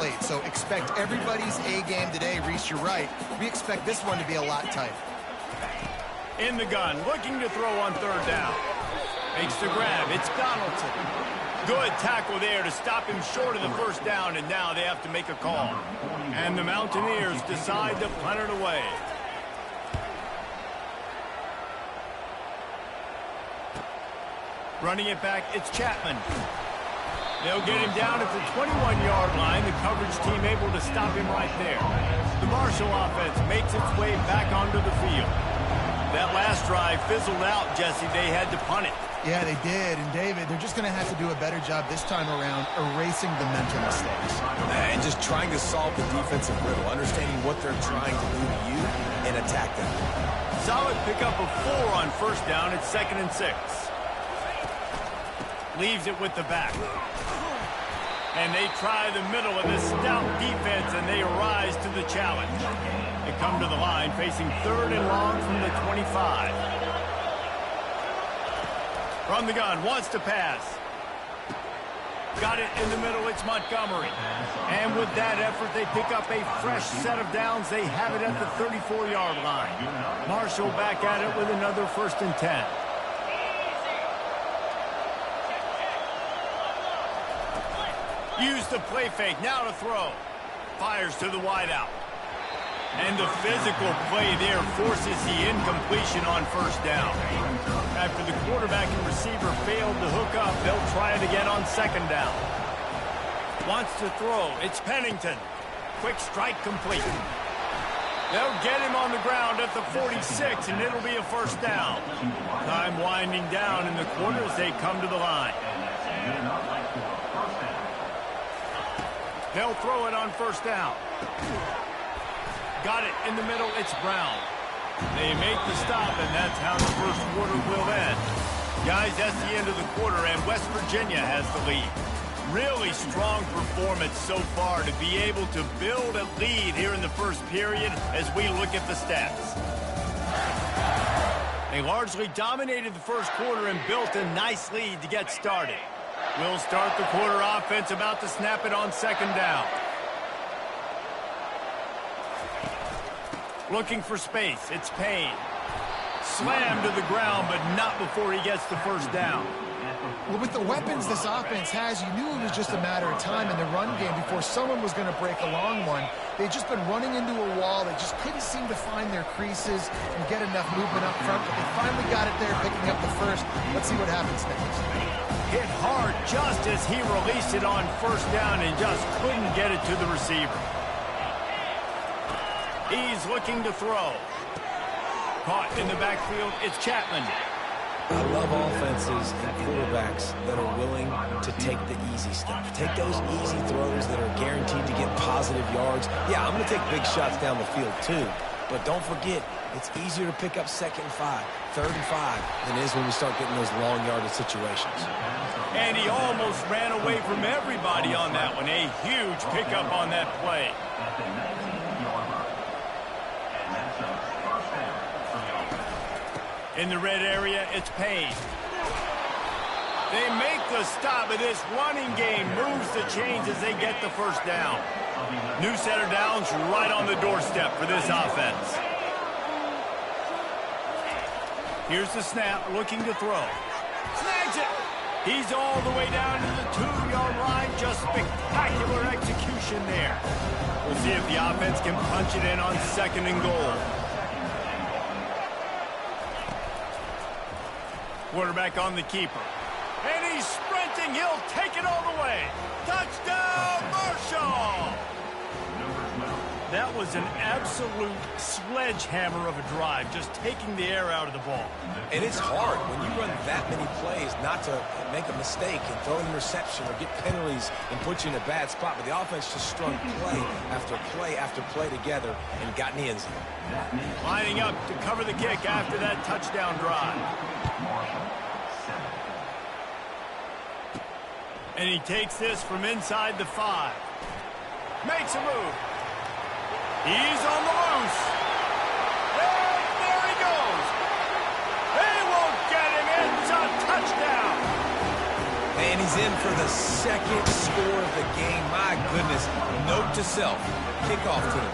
plate, so expect everybody's A game today. Reese, you're right. We expect this one to be a lot tighter. In the gun, looking to throw on third down. Makes the grab. It's Donaldson. Good tackle there to stop him short of the first down, and now they have to make a call. And the Mountaineers decide to punt it away. Running it back, it's Chapman. They'll get him down at the 21-yard line. The coverage team able to stop him right there. The Marshall offense makes its way back onto the field. That last drive fizzled out, Jesse. They had to punt it. Yeah, they did. And, David, they're just going to have to do a better job this time around erasing the mental mistakes. And just trying to solve the defensive riddle, understanding what they're trying to do to you and attack them. Solid pickup of 4 on first down. It's 2nd and 6. Leaves it with the back. And they try the middle of this stout defense, and they rise to the challenge. They come to the line facing 3rd and long from the 25. From the gun, wants to pass. Got it in the middle, it's Montgomery. And with that effort, they pick up a fresh set of downs. They have it at the 34-yard line. Marshall back at it with another 1st and 10. Use the play fake, now to throw. Fires to the wideout. And the physical play there forces the incompletion on first down. After the quarterback and receiver failed to hook up, they'll try it again on 2nd down. Wants to throw, it's Pennington. Quick strike complete. They'll get him on the ground at the 46, and it'll be a 1st down. Time winding down in the quarter as they come to the line. They'll throw it on 1st down. Got it in the middle, it's Brown. They make the stop, and that's how the first quarter will end. Guys, that's the end of the quarter, and West Virginia has the lead. Really strong performance so far to be able to build a lead here in the first period as we look at the stats. They largely dominated the first quarter and built a nice lead to get started. We'll start the quarter offense, about to snap it on 2nd down. Looking for space, it's Payne. Slammed to the ground, but not before he gets the 1st down. Well, with the weapons this offense has, you knew it was just a matter of time in the run game before someone was going to break a long one. They'd just been running into a wall. They just couldn't seem to find their creases and get enough movement up front, but they finally got it there, picking up the 1st. Let's see what happens next. Hit hard just as he released it on 1st down and just couldn't get it to the receiver. He's looking to throw. Caught in the backfield, it's Chapman. I love offenses and quarterbacks that are willing to take the easy stuff. Take those easy throws that are guaranteed to get positive yards. Yeah, I'm going to take big shots down the field too. But don't forget, it's easier to pick up 2nd and 5, 3rd and 5 than it is when we start getting those long yardage situations. And he almost ran away from everybody on that one. A huge pickup on that play. In the red area, it's Payne. They make the stop, but this running game moves the chains as they get the 1st down. New set of downs right on the doorstep for this offense. Here's the snap, looking to throw. Snags it! He's all the way down to the 2-yard line. Just spectacular execution there. We'll see if the offense can punch it in on 2nd and goal. Quarterback on the keeper. And he's sprinting. He'll take it all the way. Touchdown, Marshall! That was an absolute sledgehammer of a drive, just taking the air out of the ball. And it's hard when you run that many plays not to make a mistake and throw an interception or get penalties and put you in a bad spot. But the offense just strung play after play after play together and got in the end zone. Lining up to cover the kick after that touchdown drive. And he takes this from inside the 5. Makes a move. He's on the loose. And there he goes. They won't get him. It's a touchdown. And he's in for the second score of the game. My goodness. Note to self, kickoff team.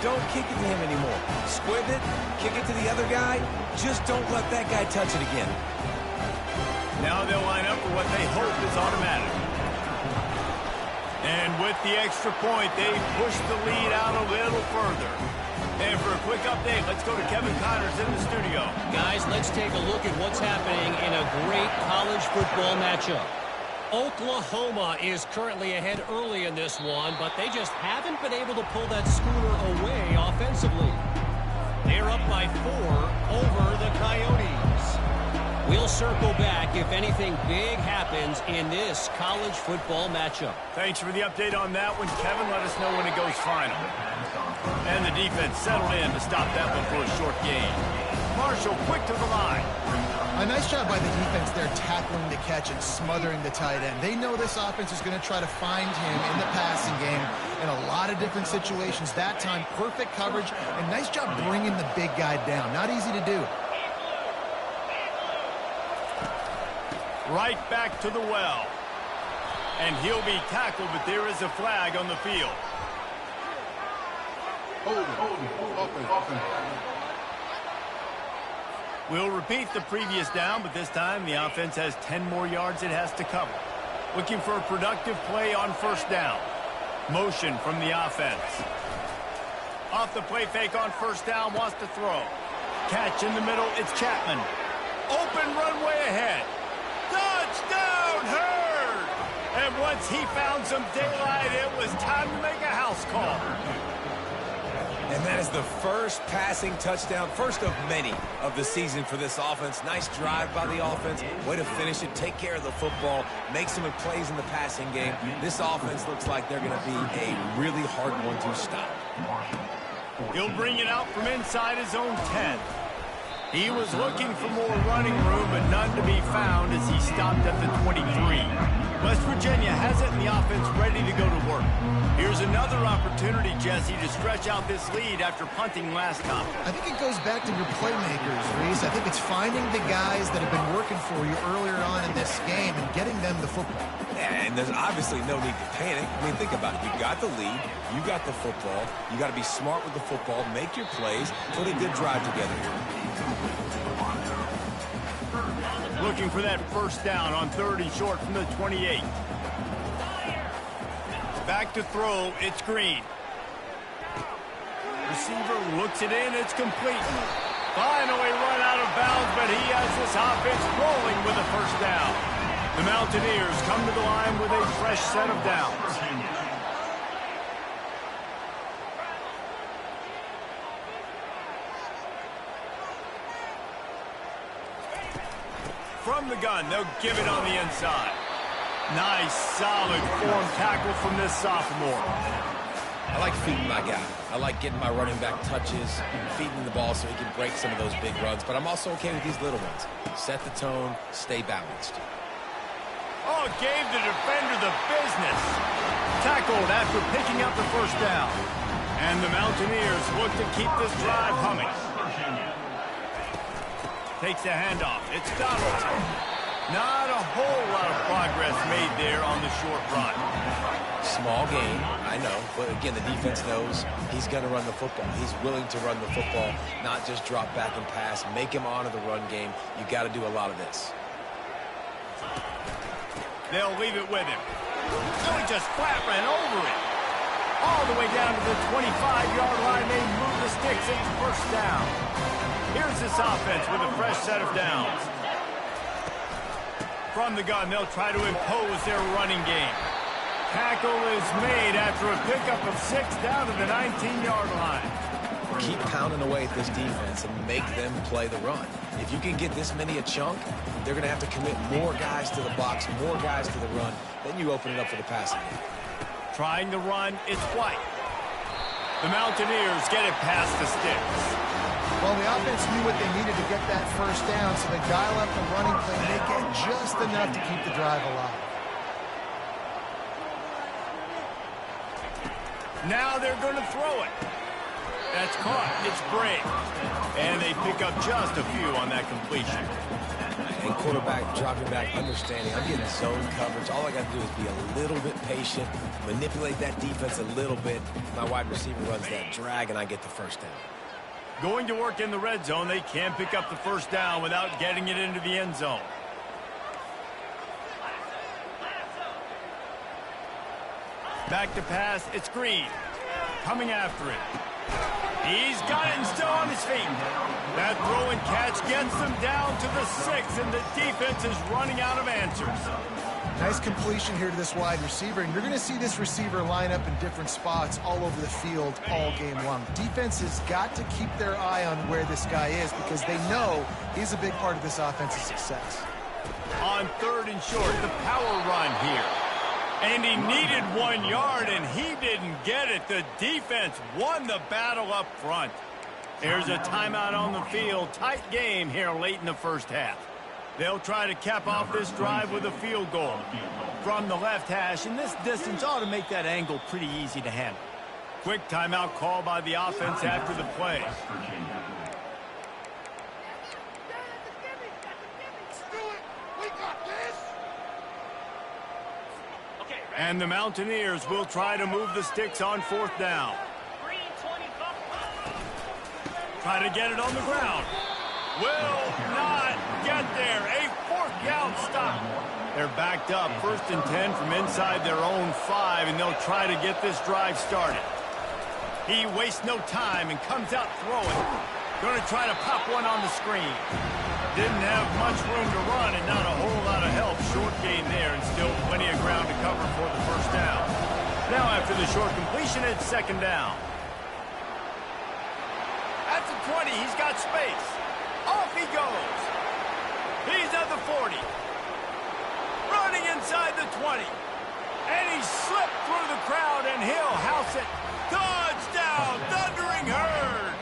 Don't kick it to him anymore. Squib it, kick it to the other guy. Just don't let that guy touch it again. Now they'll line up for what they hope is automatic. And with the extra point, they push the lead out a little further. And for a quick update, let's go to Kevin Connors in the studio. Guys, let's take a look at what's happening in a great college football matchup. Oklahoma is currently ahead early in this one, but they just haven't been able to pull that schooner away offensively. They're up by 4 over the Coyotes. We'll circle back if anything big happens in this college football matchup. Thanks for the update on that one, Kevin. Let us know when it goes final. And the defense settled in to stop that one for a short gain. Marshall quick to the line. A nice job by the defense there tackling the catch and smothering the tight end. They know this offense is going to try to find him in the passing game in a lot of different situations. That time, perfect coverage, and nice job bringing the big guy down. Not easy to do. Right back to the well. And he'll be tackled, but there is a flag on the field. Open. We'll repeat the previous down, but this time the offense has 10 more yards it has to cover. Looking for a productive play on first down. Motion from the offense. Off the play fake on first down, wants to throw. Catch in the middle, it's Chapman. Open runway ahead. Touchdown, Hurd! And once he found some daylight, it was time to make a house call. And that is the first passing touchdown, first of many of the season for this offense. Nice drive by the offense. Way to finish it, take care of the football, make some plays in the passing game. This offense looks like they're going to be a really hard one to stop. He'll bring it out from inside his own 10. He was looking for more running room, but none to be found as he stopped at the 23. West Virginia has it in the offense ready to go to work. Here's another opportunity, Jesse, to stretch out this lead after punting last time. I think it goes back to your playmakers, Reese. I think it's finding the guys that have been working for you earlier on in this game and getting them the football. Yeah, and there's obviously no need to panic. I mean, think about it. You got the lead. You got the football. You got to be smart with the football, make your plays, put a good drive together here. Looking for that first down on 3rd and short from the 28. Back to throw, it's Green. Receiver looks it in, it's complete. Finally run out of bounds, but he has this offense rolling with a first down. The Mountaineers come to the line with a fresh set of downs. From the gun, they'll give it on the inside. Nice, solid form tackle from this sophomore. I like feeding my guy. I like getting my running back touches, feeding the ball so he can break some of those big runs. But I'm also okay with these little ones. Set the tone, stay balanced. Oh, gave the defender the business. Tackled after picking up the first down. And the Mountaineers look to keep this drive humming. Takes the handoff. It's Donaldson. Not a whole lot of progress made there on the short run. Small gain, I know. But again, the defense knows he's going to run the football. He's willing to run the football, not just drop back and pass. Make him honor the run game. You got to do a lot of this. They'll leave it with him. So he just flat ran over it. All the way down to the 25-yard line. They move the sticks. It's first down. Here's this offense with a fresh set of downs. From the gun, they'll try to impose their running game. Tackle is made after a pickup of 6 down to the 19-yard line. Keep pounding away at this defense and make them play the run. If you can get this many a chunk, they're going to have to commit more guys to the box, more guys to the run. Then you open it up for the passing game. Trying to run, it's White. The Mountaineers get it past the sticks. Well, the offense knew what they needed to get that first down, so they dial up the running play, and they get just enough to keep the drive alive. Now they're going to throw it. That's caught. It's Brave. And they pick up just a few on that completion. and quarterback dropping back, understanding I'm getting zone coverage. All I got to do is be a little bit patient, manipulate that defense a little bit. My wide receiver runs that drag, and I get the first down. Going to work in the red zone. They can't pick up the first down without getting it into the end zone. Back to pass. It's Green. Coming after it. He's got it and still on his feet. That throw and catch gets them down to the 6, and the defense is running out of answers. Nice completion here to this wide receiver, and you're going to see this receiver line up in different spots all over the field all game long. Defense has got to keep their eye on where this guy is because they know he's a big part of this offense's success. On 3rd and short, the power run here. And he needed 1 yard, and he didn't get it. The defense won the battle up front. There's a timeout on the field. Tight game here late in the first half. They'll try to cap off this drive with a field goal from the left hash, and this distance ought to make that angle pretty easy to handle. Quick timeout call by the offense after the play. And the Mountaineers will try to move the sticks on 4th down. Try to get it on the ground. Will not get there. A 4th down stop. They're backed up. 1st and 10 from inside their own 5, and they'll try to get this drive started. He wastes no time and comes out throwing. Going to try to pop one on the screen. Didn't have much room to run and not a whole lot of help. Short gain there and still plenty of ground to cover for the first down. Now after the short completion, it's 2nd down. At the 20, he's got space. Off he goes. He's at the 40. Running inside the 20. And he slipped through the crowd and he'll house it. Touchdown, Thundering Herd.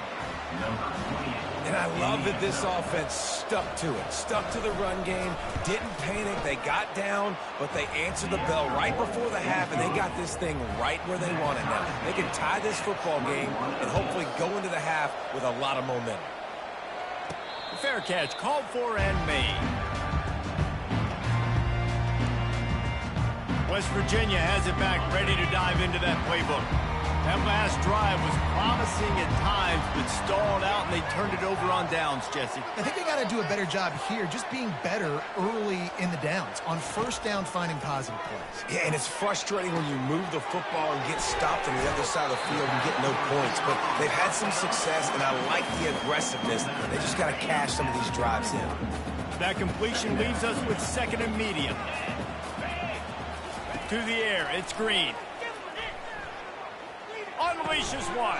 And I love that this offense stuck to it, stuck to the run game, didn't panic. They got down, but they answered the bell right before the half, and they got this thing right where they want it now. They can tie this football game and hopefully go into the half with a lot of momentum. Fair catch called for and made. West Virginia has it back, ready to dive into that playbook. That last drive was promising at times, but stalled out, and they turned it over on downs, Jesse. I think they got to do a better job here, just being better early in the downs. On 1st down, finding positive plays. Yeah, and it's frustrating when you move the football and get stopped on the other side of the field and get no points. But they've had some success, and I like the aggressiveness. They just got to cash some of these drives in. That completion leaves us with 2nd and medium. To the air, it's Green. Unleashes one.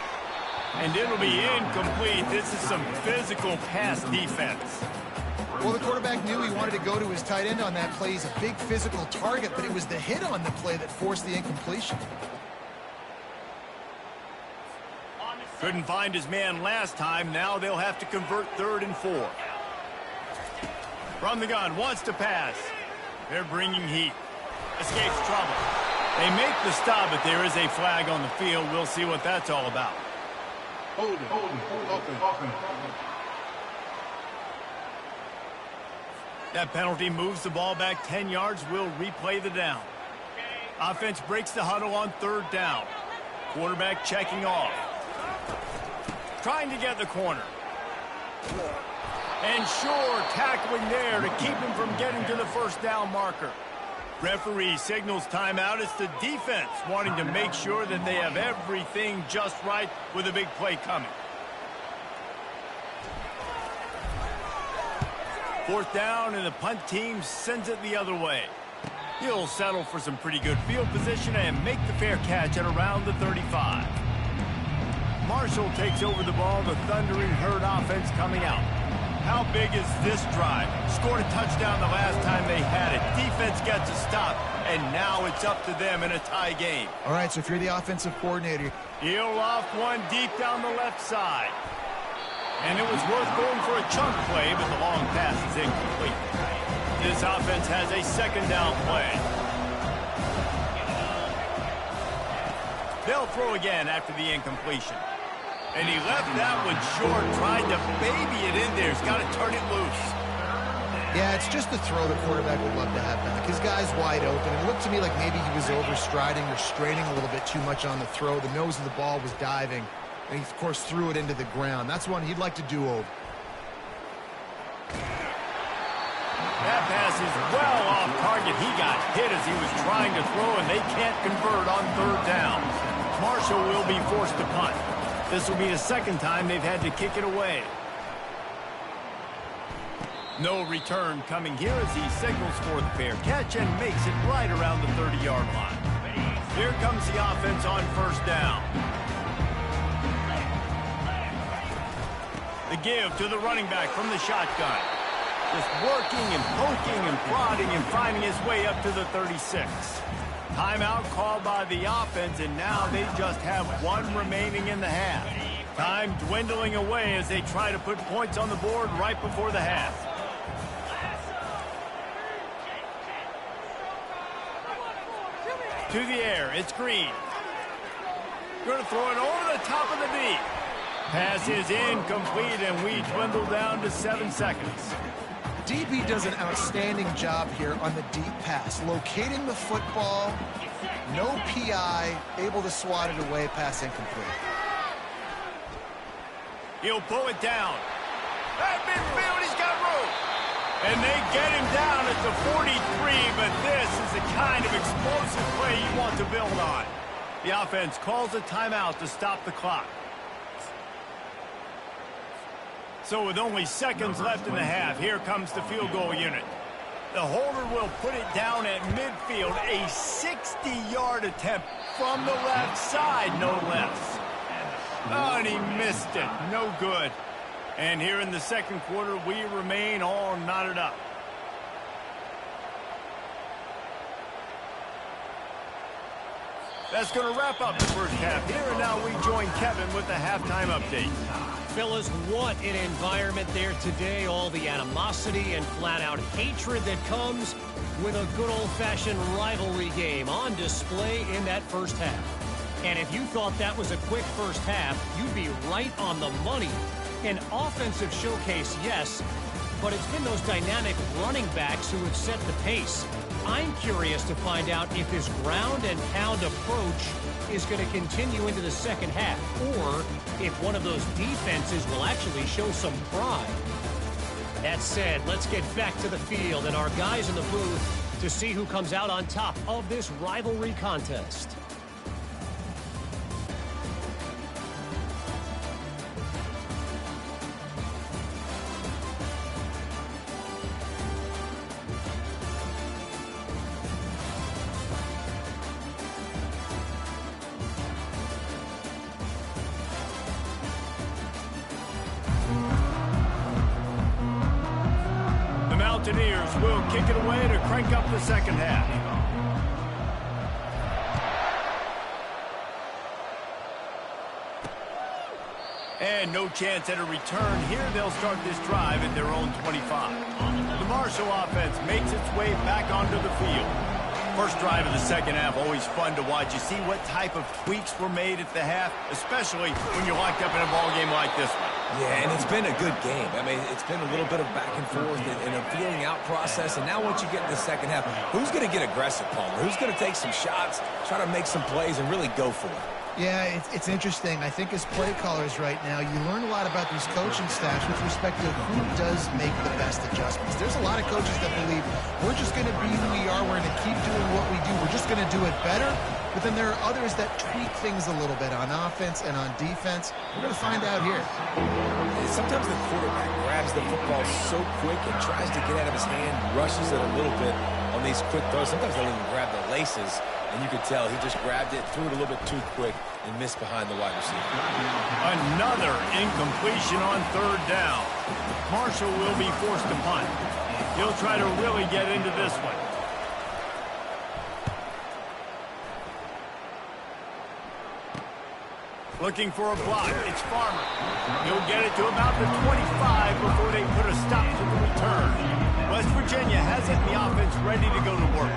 And it'll be incomplete. This is some physical pass defense. Well, the quarterback knew he wanted to go to his tight end on that play. He's a big physical target, but it was the hit on the play that forced the incompletion. Couldn't find his man last time. Now they'll have to convert 3rd and 4. From the gun, wants to pass. They're bringing heat. Escapes trouble. They make the stop, but there is a flag on the field. We'll see what that's all about. Holding. That penalty moves the ball back 10 yards. We'll replay the down. Offense breaks the huddle on 3rd down. Quarterback checking off. Trying to get the corner. And Shore tackling there to keep him from getting to the 1st down marker. Referee signals timeout. It's the defense wanting to make sure that they have everything just right with a big play coming. 4th down, and the punt team sends it the other way. He'll settle for some pretty good field position and make the fair catch at around the 35. Marshall takes over the ball. The Thundering Herd offense coming out. How big is this drive? Scored a touchdown the last time they had it. Defense gets a stop, and now it's up to them in a tie game. All right, so if you're the offensive coordinator, he'll loft one deep down the left side. And it was worth going for a chunk play, but the long pass is incomplete. This offense has a 2nd down play. They'll throw again after the incompletion. And he left that one short, tried to baby it in there. He's got to turn it loose. Yeah, it's just the throw the quarterback would love to have back. His guy's wide open. It looked to me like maybe he was overstriding or straining a little bit too much on the throw. The nose of the ball was diving, and he, of course, threw it into the ground. That's one he'd like to do over. That pass is well off target. He got hit as he was trying to throw, and they can't convert on third down. Marshall will be forced to punt. This will be the second time they've had to kick it away. No return coming here as he signals for the fair catch and makes it right around the 30-yard line. Here comes the offense on first down. The give to the running back from the shotgun. Just working and poking and prodding and finding his way up to the 36. Timeout called by the offense, and now they just have one remaining in the half. Time dwindling away as they try to put points on the board right before the half. To the air, it's Green. Going to throw it over the top of the knee. Pass is incomplete, and we dwindle down to 7 seconds. DB does an outstanding job here on the deep pass. Locating the football, no PI, able to swat it away, pass incomplete. He'll pull it down. At midfield, he's got room. And they get him down at the 43, but this is the kind of explosive play you want to build on. The offense calls a timeout to stop the clock. So with only seconds left in the half, here comes the field goal unit. The holder will put it down at midfield, a 60-yard attempt from the left side, no less. Oh, and he missed it. No good. And here in the second quarter, we remain all knotted up. That's going to wrap up the first half here, and now we join Kevin with the halftime update. Fellas, what an environment there today. All the animosity and flat-out hatred that comes with a good old-fashioned rivalry game on display in that first half. And if you thought that was a quick first half, you'd be right on the money. An offensive showcase, yes, but it's been those dynamic running backs who have set the pace. I'm curious to find out if this ground and pound approach is going to continue into the second half, or if one of those defenses will actually show some pride. That said, let's get back to the field and our guys in the booth to see who comes out on top of this rivalry contest. Mountaineers will kick it away to crank up the second half. And no chance at a return here. They'll start this drive at their own 25. The Marshall offense makes its way back onto the field. First drive of the second half, always fun to watch. You see what type of tweaks were made at the half, especially when you're locked up in a ball game like this one. Yeah, and it's been a good game. I mean, it's been a little bit of back and forth and a feeling out process. And now once you get in the second half, who's going to get aggressive, Palmer? Who's going to take some shots, try to make some plays, and really go for it? Yeah, it's interesting. I think as play callers right now, you learn a lot about these coaching staffs with respect to who does make the best adjustments. There's a lot of coaches that believe we're just going to be who we are. We're going to keep doing what we do. We're just going to do it better. But then there are others that tweak things a little bit on offense and on defense. We're going to find out here. Sometimes the quarterback grabs the football so quick and tries to get out of his hand, rushes it a little bit on these quick throws. Sometimes they'll even grab the laces, and you could tell he just grabbed it, threw it a little bit too quick, and missed behind the wide receiver. Another incompletion on third down. Marshall will be forced to punt. He'll try to really get into this one. Looking for a block. It's Farmer. He'll get it to about the 25 before they put a stop to the return. West Virginia has it in the offense ready to go to work.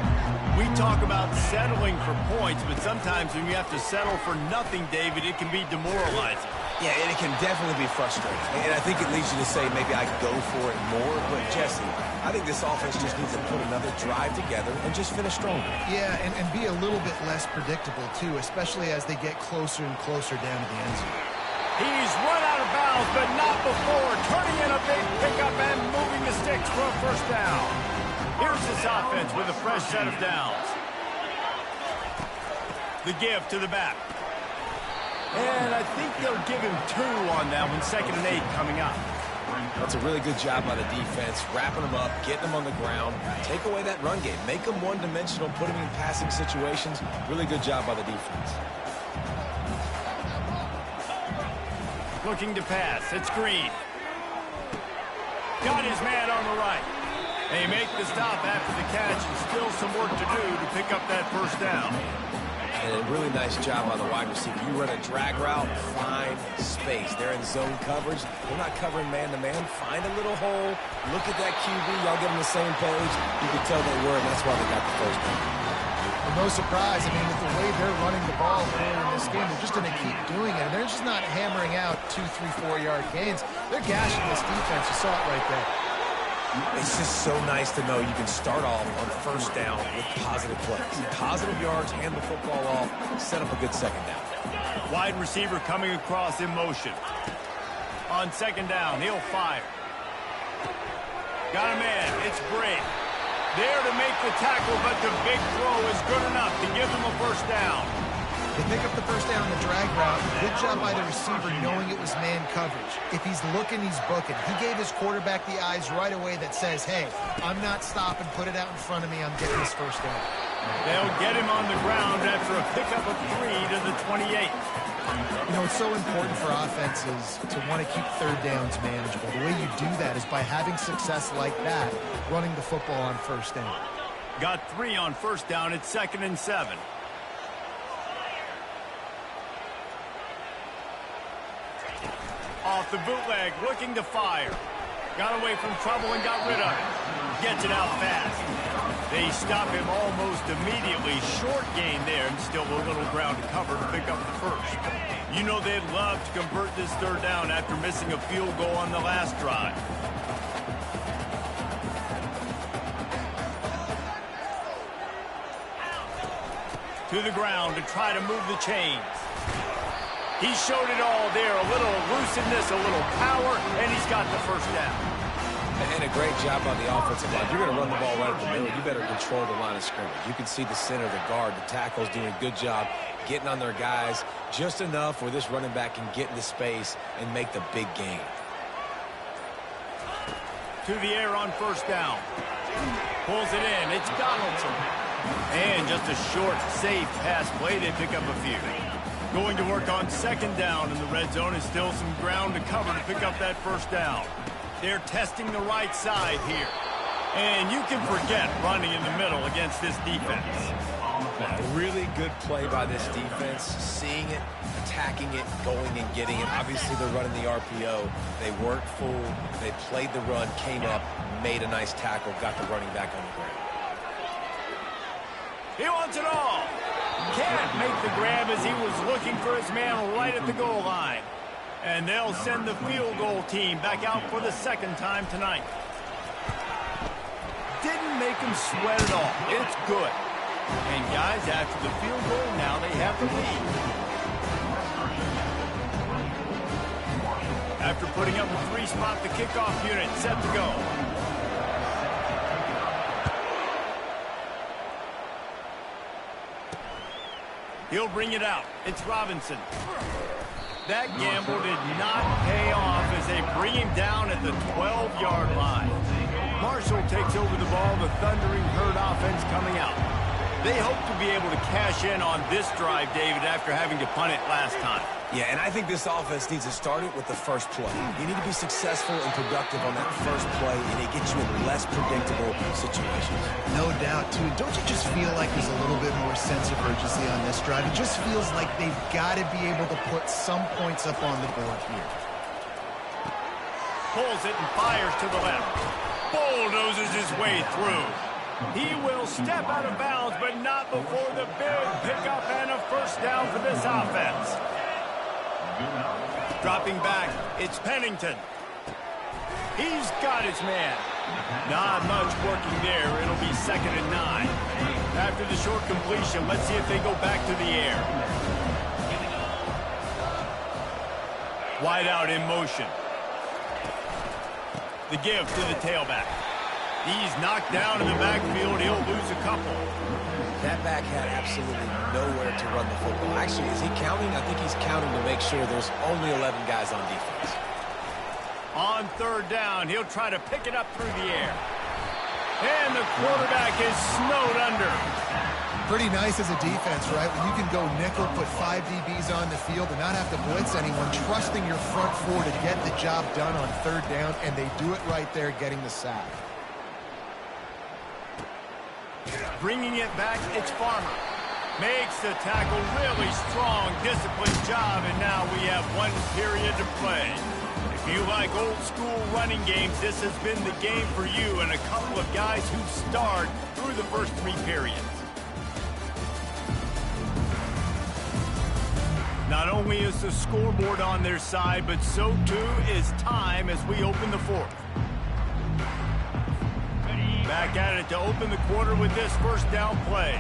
We talk about settling for points, but sometimes when you have to settle for nothing, David, it can be demoralizing. Yeah, and it can definitely be frustrating. And I think it leads you to say maybe I go for it more. But, Jesse, I think this offense just needs to put another drive together and just finish stronger. Yeah, and be a little bit less predictable, too, especially as they get closer and closer down to the end zone. He's run out of bounds, but not before turning in a big pickup and moving the sticks for a first down. Here's this offense with a fresh set of downs. The give to the back. And I think they'll give him 2 on that one, 2nd and 8 coming up. That's a really good job by the defense, wrapping them up, getting them on the ground, take away that run game, make them one-dimensional, put them in passing situations. Really good job by the defense. Looking to pass. It's Green. Got his man on the right. They make the stop after the catch, and still some work to do to pick up that first down. And a really nice job by the wide receiver. You run a drag route, find space. They're in zone coverage. They're not covering man-to-man. Find a little hole. Look at that QB. Y'all get on the same page. You can tell they were, and that's why they got the first down. Well, no surprise. I mean, with the way they're running the ball early in this game, they're just going to keep doing it. And they're just not hammering out 2, 3, 4-yard gains. They're gashing this defense. You saw it right there. It's just so nice to know you can start off on first down with positive plays. Positive yards, hand the football off, set up a good second down. Wide receiver coming across in motion. On 2nd down, he'll fire. Got a man. It's Bray. There to make the tackle, but the big throw is good enough to give them a first down. They pick up the first down on the drag route. Good job by the receiver knowing it was man coverage. If he's looking, he's booking. He gave his quarterback the eyes right away that says, hey, I'm not stopping. Put it out in front of me. I'm getting this first down. They'll get him on the ground after a pickup of 3 to the 28. You know, it's so important for offenses to want to keep third downs manageable. The way you do that is by having success like that, running the football on first down. Got 3 on first down. It's 2nd and 7. Off the bootleg, looking to fire. Got away from trouble and got rid of it. Gets it out fast. They stop him almost immediately. Short gain there, and still a little ground to cover to pick up the first. You know they'd love to convert this third down after missing a field goal on the last drive. To the ground to try to move the chains. He showed it all there, a little elusiveness, a little power, and he's got the first down. And a great job on the offensive line. You're going to run the ball right at the middle. You better control the line of scrimmage. You can see the center, the guard, the tackles doing a good job getting on their guys just enough where this running back can get into space and make the big game. To the air on first down. Pulls it in. It's Donaldson. And just a short, safe pass play. They pick up a few. Going to work on 2nd down in the red zone is still some ground to cover to pick up that first down. They're testing the right side here. And you can forget running in the middle against this defense. A really good play by this defense, seeing it, attacking it, going and getting it. Obviously, they're running the RPO. They weren't fooled. They played the run, came up, made a nice tackle, got the running back on the ground. He wants it all. Can't make the grab as he was looking for his man right at the goal line. And they'll send the field goal team back out for the 2nd time tonight. Didn't make him sweat at all. It's good. And guys, after the field goal, now they have the lead. After putting up a 3-spot, the kickoff unit set to go. He'll bring it out. It's Robinson. That gamble did not pay off as they bring him down at the 12-yard line. Marshall takes over the ball, the Thundering Herd offense coming out. They hope to be able to cash in on this drive, David, after having to punt it last time. Yeah, and I think this offense needs to start it with the first play. You need to be successful and productive on that first play, and it gets you in less predictable situations. No doubt, too. Don't you just feel like there's a little bit more sense of urgency on this drive? It just feels like they've got to be able to put some points up on the board here. Pulls it and fires to the left. Bulldozes his way through. He will step out of bounds, but not before the big pickup and a first down for this offense. Dropping back, it's Pennington. He's got his man. Not much working there. It'll be 2nd and 9. After the short completion, let's see if they go back to the air. Wide out in motion. The give to the tailback. He's knocked down in the backfield. He'll lose a couple. That back had absolutely nowhere to run the football. Actually, is he counting? I think he's counting to make sure there's only 11 guys on defense. On 3rd down, he'll try to pick it up through the air. And the quarterback is snowed under. Pretty nice as a defense, right? When you can go nickel, put 5 DBs on the field and not have to blitz anyone, trusting your front 4 to get the job done on 3rd down, and they do it right there, getting the sack. Bringing it back, it's Farmer. Makes the tackle, really strong, disciplined job, and now we have 1 period to play. If you like old-school running games, this has been the game for you and a couple of guys who starred through the first 3 periods. Not only is the scoreboard on their side, but so too is time as we open the 4th. Back at it to open the quarter with this 1st down play.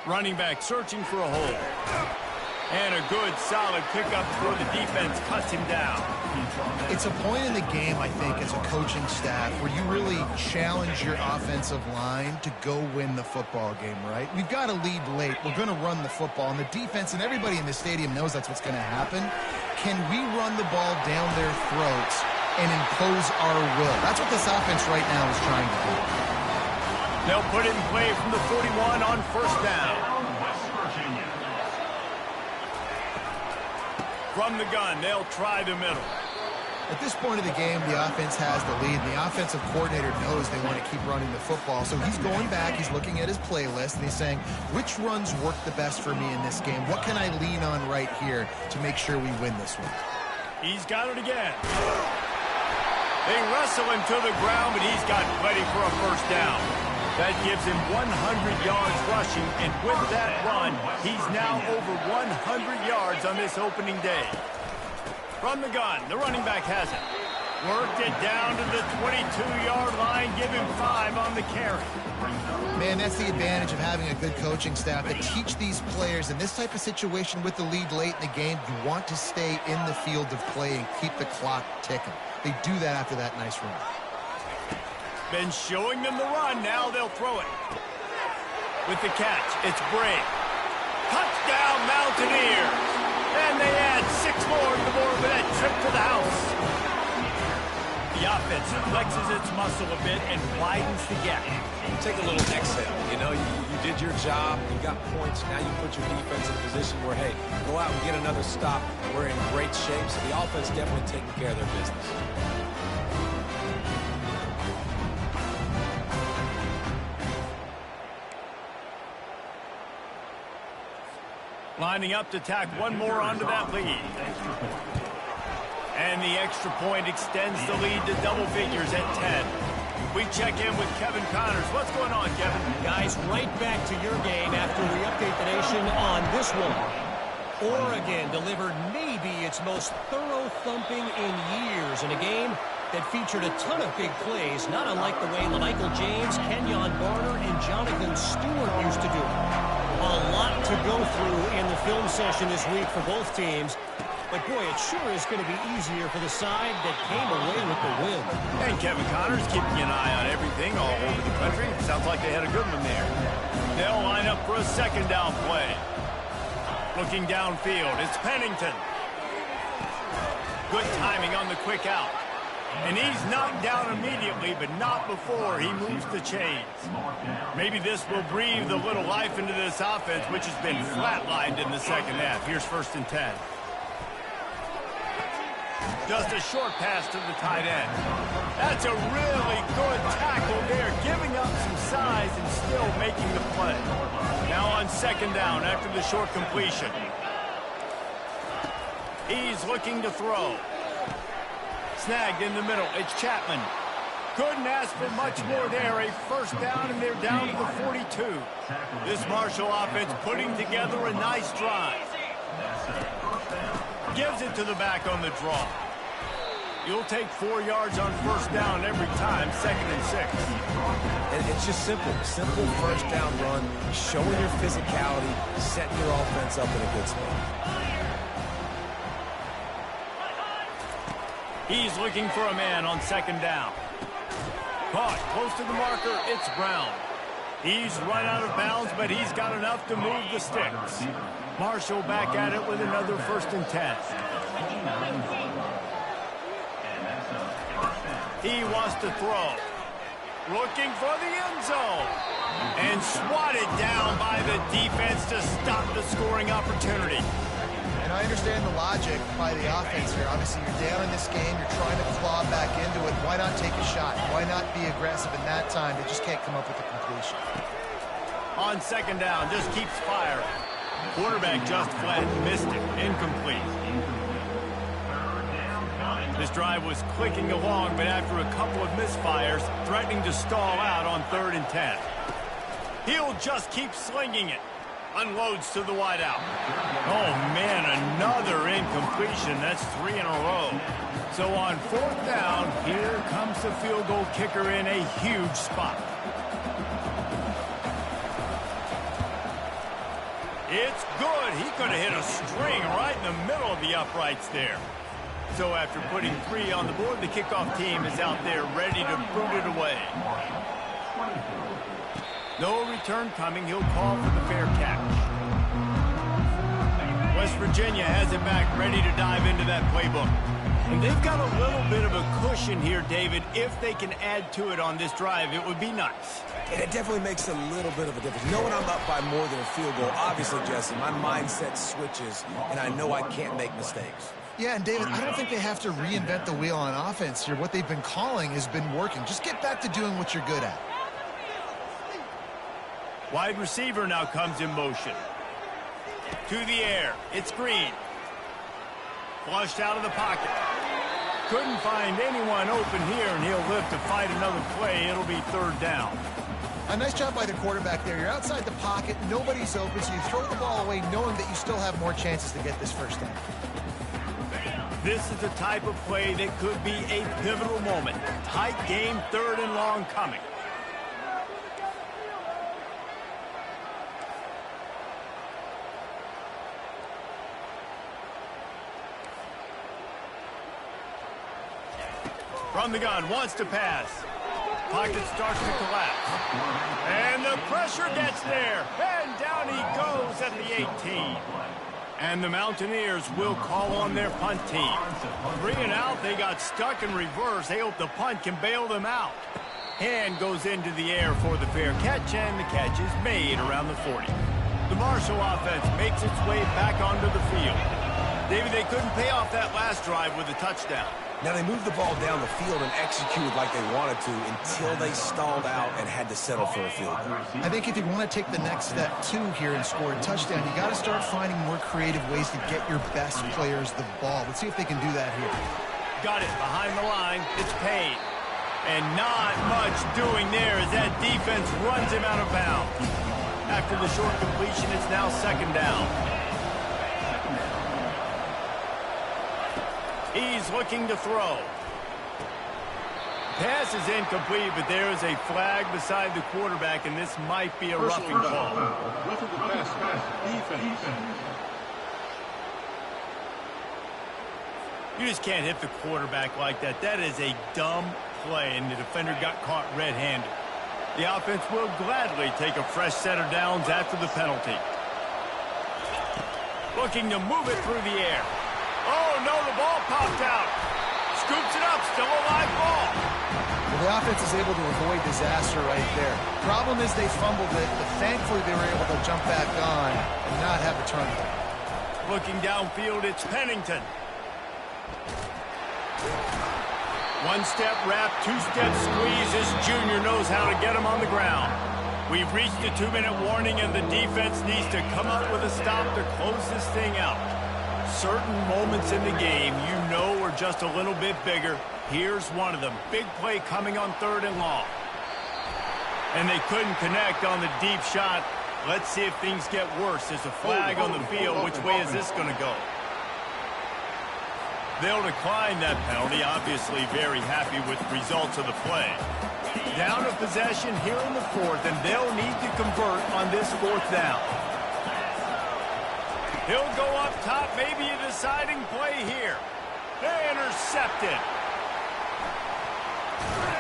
Running back searching for a hole. And a good, solid pickup before the defense cuts him down. It's a point in the game, I think, as a coaching staff, where you really challenge your offensive line to go win the football game, right? We've got to lead late. We're going to run the football. And the defense and everybody in the stadium knows that's what's going to happen. Can we run the ball down their throats and impose our will? That's what this offense right now is trying to do. They'll put it in play from the 41 on 1st down. From the gun, they'll try the middle. At this point of the game, the offense has the lead, and the offensive coordinator knows they want to keep running the football. So he's going back, he's looking at his playlist, and he's saying, which runs work the best for me in this game? What can I lean on right here to make sure we win this one? He's got it again. They wrestle him to the ground, but he's got plenty for a 1st down. That gives him 100 yards rushing, and with that run, he's now over 100 yards on this opening day. From the gun, the running back has it. Worked it down to the 22-yard line, give him 5 on the carry. Man, that's the advantage of having a good coaching staff to teach these players in this type of situation with the lead late in the game. You want to stay in the field of play and keep the clock ticking. They do that after that nice run. Been showing them the run, now they'll throw it. With the catch, it's Bray. Touchdown, Mountaineers! And they add 6 more to the board with that trip to the house. The offense flexes its muscle a bit and widens the gap. Take a little exhale. You know, you did your job. You got points. Now you put your defense in a position where, hey, go out and get another stop. We're in great shape. So the offense definitely taking care of their business. Lining up to tack 1 more onto that lead. And the extra point extends the lead to double figures at 10. We check in with Kevin Connors. What's going on, Kevin? Guys, right back to your game after we update the nation on this one. Oregon delivered maybe its most thorough thumping in years in a game that featured a ton of big plays, not unlike the way Michael James, Kenyon Barner, and Jonathan Stewart used to do it. A lot to go through in the film session this week for both teams. But, boy, it sure is going to be easier for the side that came away with the win. And Kevin Connors keeping an eye on everything all over the country. Sounds like they had a good one there. They'll line up for a 2nd down play. Looking downfield, it's Pennington. Good timing on the quick out. And he's knocked down immediately, but not before he moves the chains. Maybe this will breathe a little life into this offense, which has been flatlined in the 2nd half. Here's 1st and 10. Just a short pass to the tight end. That's a really good tackle there, giving up some size and still making the play. Now on 2nd down after the short completion. He's looking to throw. Snagged in the middle. It's Chapman. Couldn't ask for much more there. A first down, and they're down to the 42. This Marshall offense putting together a nice drive. Gives it to the back on the draw. You'll take 4 yards on first down every time, 2nd and 6. And it's just simple. Simple first down run, showing your physicality, setting your offense up in a good spot. He's looking for a man on 2nd down. Caught close to the marker, it's Brown. He's run out of bounds, but he's got enough to move the sticks. Marshall back at it with another 1st and 10. He wants to throw. Looking for the end zone. And swatted down by the defense to stop the scoring opportunity. And I understand the logic by the offense here. Obviously, you're down in this game. You're trying to claw back into it. Why not take a shot? Why not be aggressive in that time? They just can't come up with a completion. On 2nd down, just keeps firing. Quarterback just flat, missed it, incomplete. This drive was clicking along, but after a couple of misfires, threatening to stall out on 3rd and 10. He'll just keep slinging it. Unloads to the wideout. Oh, man, another incompletion. That's 3 in a row. So on 4th down, here comes the field goal kicker in a huge spot. It's good. He could have hit a string right in the middle of the uprights there. So after putting 3 on the board, the kickoff team is out there ready to boot it away. No return coming. He'll call for the fair catch. West Virginia has it back, ready to dive into that playbook. And they've got a little bit of a cushion here, David. If they can add to it on this drive, it would be nice. And it definitely makes a little bit of a difference. Knowing I'm up by more than a field goal, obviously, Jesse, my mindset switches, and I know I can't make mistakes. Yeah, and David, I don't think they have to reinvent the wheel on offense here. What they've been calling has been working. Just get back to doing what you're good at. Wide receiver now comes in motion. To the air. It's Green. Flushed out of the pocket. Couldn't find anyone open here, and he'll live to fight another play. It'll be 3rd down. A nice job by the quarterback there. You're outside the pocket. Nobody's open, so you throw the ball away knowing that you still have more chances to get this first down. This is the type of play that could be a pivotal moment. Tight game, 3rd and long coming. From the gun, wants to pass. Pocket starts to collapse. And the pressure gets there. And down he goes at the 18. And the Mountaineers will call on their punt team. 3 and out, they got stuck in reverse. They hope the punt can bail them out. Hand goes into the air for the fair catch, and the catch is made around the 40. The Marshall offense makes its way back onto the field. David, they couldn't pay off that last drive with a touchdown. Now, they moved the ball down the field and executed like they wanted to until they stalled out and had to settle for a field goal. I think if you want to take the next step, too, here and score a touchdown, you got to start finding more creative ways to get your best players the ball. Let's see if they can do that here. Got it behind the line. It's Payne. And not much doing there as that defense runs him out of bounds. After the short completion, it's now 2nd down. He's looking to throw. Pass is incomplete, but there is a flag beside the quarterback, and this might be a roughing call. Roughing the pass. Defense. You just can't hit the quarterback like that. That is a dumb play, and the defender got caught red-handed. The offense will gladly take a fresh set of downs after the penalty. Looking to move it through the air. Oh, no, the ball popped out. Scoops it up, still a live ball. Well, the offense is able to avoid disaster right there. Problem is they fumbled it, but thankfully they were able to jump back on and not have a turnover. Looking downfield, it's Pennington. One-step wrap, two-step squeeze. This junior knows how to get him on the ground. We've reached the 2-minute warning, and the defense needs to come up with a stop to close this thing out. Certain moments in the game you know are just a little bit bigger. Here's one of them. Big play coming on 3rd and long. And they couldn't connect on the deep shot. Let's see if things get worse. There's a flag on the field. Which way is this going to go? They'll decline that penalty. Obviously very happy with the results of the play. Down to possession here in the 4th, and they'll need to convert on this 4th down. He'll go up top, maybe a deciding play here. They intercepted.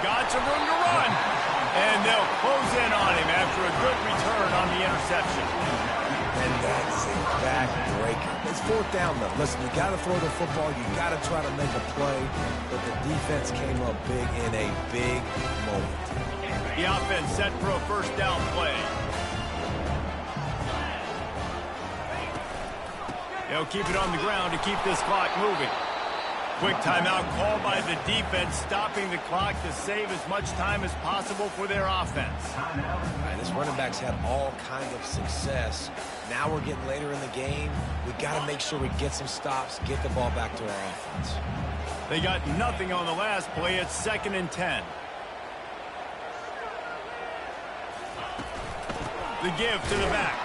Got some room to run. And they'll close in on him after a good return on the interception. And that's a backbreaker. It's 4th down, though. Listen, you got to throw the football. You got to try to make a play. But the defense came up big in a big moment. The offense set for a 1st down play. They'll keep it on the ground to keep this clock moving. Quick timeout called by the defense, stopping the clock to save as much time as possible for their offense. All right, this running back's had all kinds of success. Now we're getting later in the game. We got to make sure we get some stops, get the ball back to our offense. They got nothing on the last play. It's 2nd and 10. The give to the back.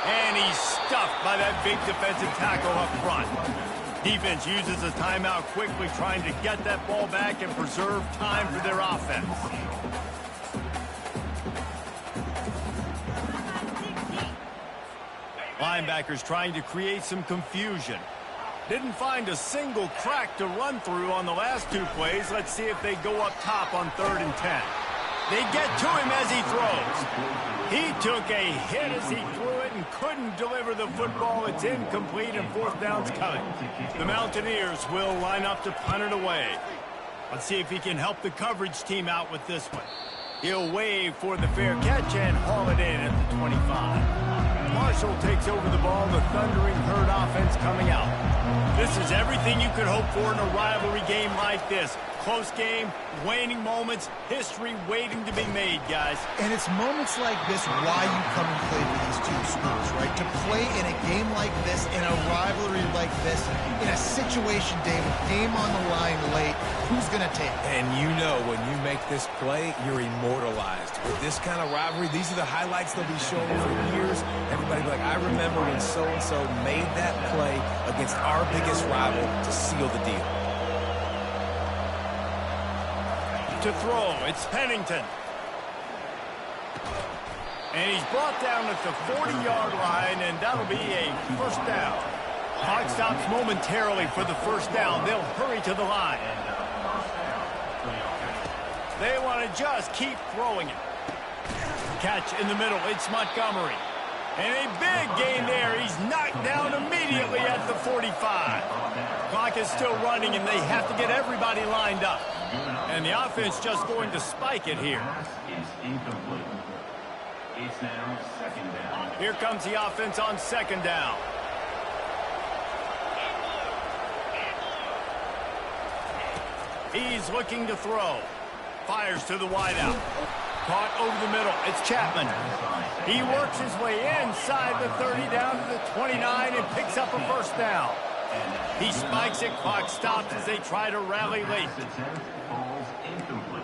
And he's stuffed by that big defensive tackle up front. Defense uses a timeout quickly, trying to get that ball back and preserve time for their offense. Linebackers trying to create some confusion. Didn't find a single crack to run through on the last 2 plays. Let's see if they go up top on 3rd and 10. They get to him as he throws. He took a hit as he threw it and couldn't deliver the football. It's incomplete and 4th down's coming. The Mountaineers will line up to punt it away. Let's see if he can help the coverage team out with this one. He'll wave for the fair catch and haul it in at the 25. Marshall takes over the ball. The Thundering Herd offense coming out. This is everything you could hope for in a rivalry game like this. Close game, waning moments, history waiting to be made, guys. And it's moments like this why you come and play for these 2 schools, right? To play in a game like this, in a rivalry like this, in a situation, David, game on the line late, who's going to take it? And you know when you make this play, you're immortalized. With this kind of rivalry, these are the highlights they'll be showing for years. Everybody will be like, I remember when so-and-so made that play against our biggest rival to seal the deal. To throw, it's Pennington. And he's brought down at the 40-yard line, and that'll be a 1st down. Clock stops momentarily for the 1st down. They'll hurry to the line. They want to just keep throwing it. Catch in the middle, it's Montgomery. And a big gain there. He's knocked down immediately at the 45. Clock is still running, and they have to get everybody lined up. And the offense just going to spike it here. It's now 2nd down. Here comes the offense on 2nd down. He's looking to throw. Fires to the wideout. Caught over the middle. It's Chapman. He works his way inside the 30 down to the 29 and picks up a 1st down. He spikes it. Clock stops as they try to rally late. Falls incomplete.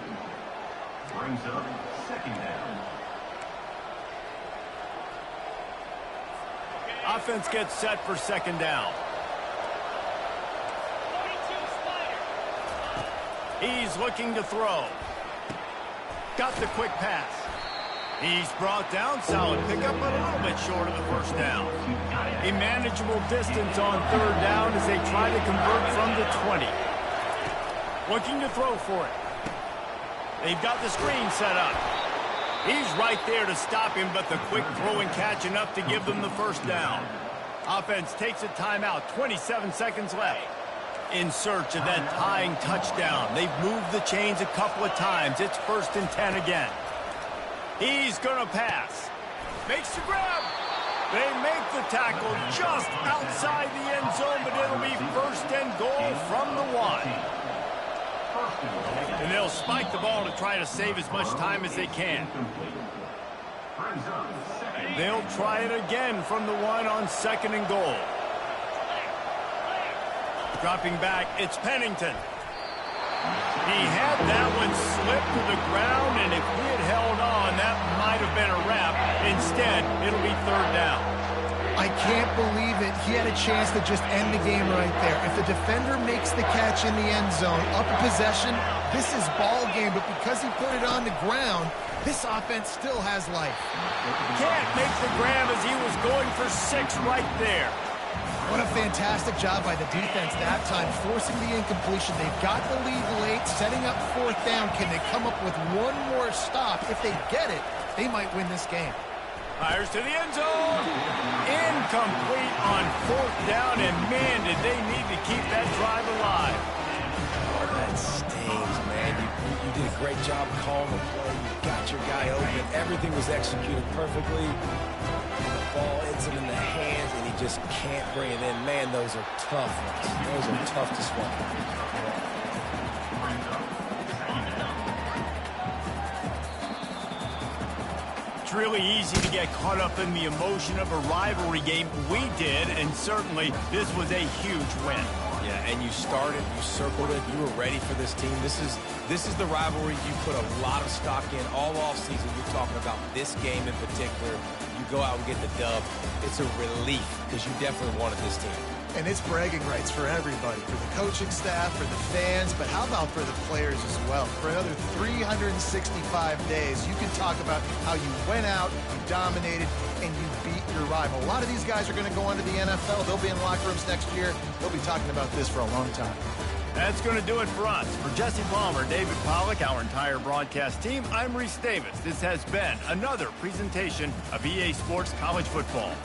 Brings up 2nd down. Offense gets set for 2nd down. He's looking to throw. Got the quick pass. He's brought down. Solid pickup, but a little bit short of the 1st down. A manageable distance on 3rd down as they try to convert from the 20. Looking to throw for it. They've got the screen set up. He's right there to stop him, but the quick throw and catch enough to give them the 1st down. Offense takes a timeout. 27 seconds left. In search of that tying touchdown. They've moved the chains a couple of times. It's 1st and 10 again. He's going to pass. Makes the grab. They make the tackle just outside the end zone, but it'll be 1st and goal from the 1. And they'll spike the ball to try to save as much time as they can. They'll try it again from the 1 on 2nd and goal. Dropping back, it's Pennington. He had that one slip to the ground, and if he had held on, that might have been a wrap. Instead, it'll be third down. I can't believe it. He had a chance to just end the game right there. If the defender makes the catch in the end zone, up a possession, this is ball game. But because he put it on the ground, this offense still has life. Can't make the grab as he was going for 6 right there. What a fantastic job by the defense that time, forcing the incompletion. They've got the lead late, setting up fourth down. Can they come up with one more stop? If they get it, they might win this game. Fires to the end zone. Incomplete on fourth down, and man, did they need to keep that drive alive. Oh, that stings, man. You did a great job calling the play. You got your guy open. Everything was executed perfectly. The ball hits him in the hands, and he just can't bring it in. Man, those are tough ones. Those are tough to swallow. It's really easy to get caught up in the emotion of a rivalry game. We did, and certainly this was a huge win. Yeah, and you started, you circled it, you were ready for this team. This is the rivalry you put a lot of stock in all offseason. You're talking about this game in particular. You go out and get the dub. It's a relief because you definitely wanted this team. And it's bragging rights for everybody, for the coaching staff, for the fans, but how about for the players as well? For another 365 days, you can talk about how you went out, you dominated, and you beat your rival. A lot of these guys are going to go on to the NFL. They'll be in locker rooms next year. They'll be talking about this for a long time. That's going to do it for us. For Jesse Palmer, David Pollack, our entire broadcast team, I'm Reese Davis. This has been another presentation of EA Sports College Football.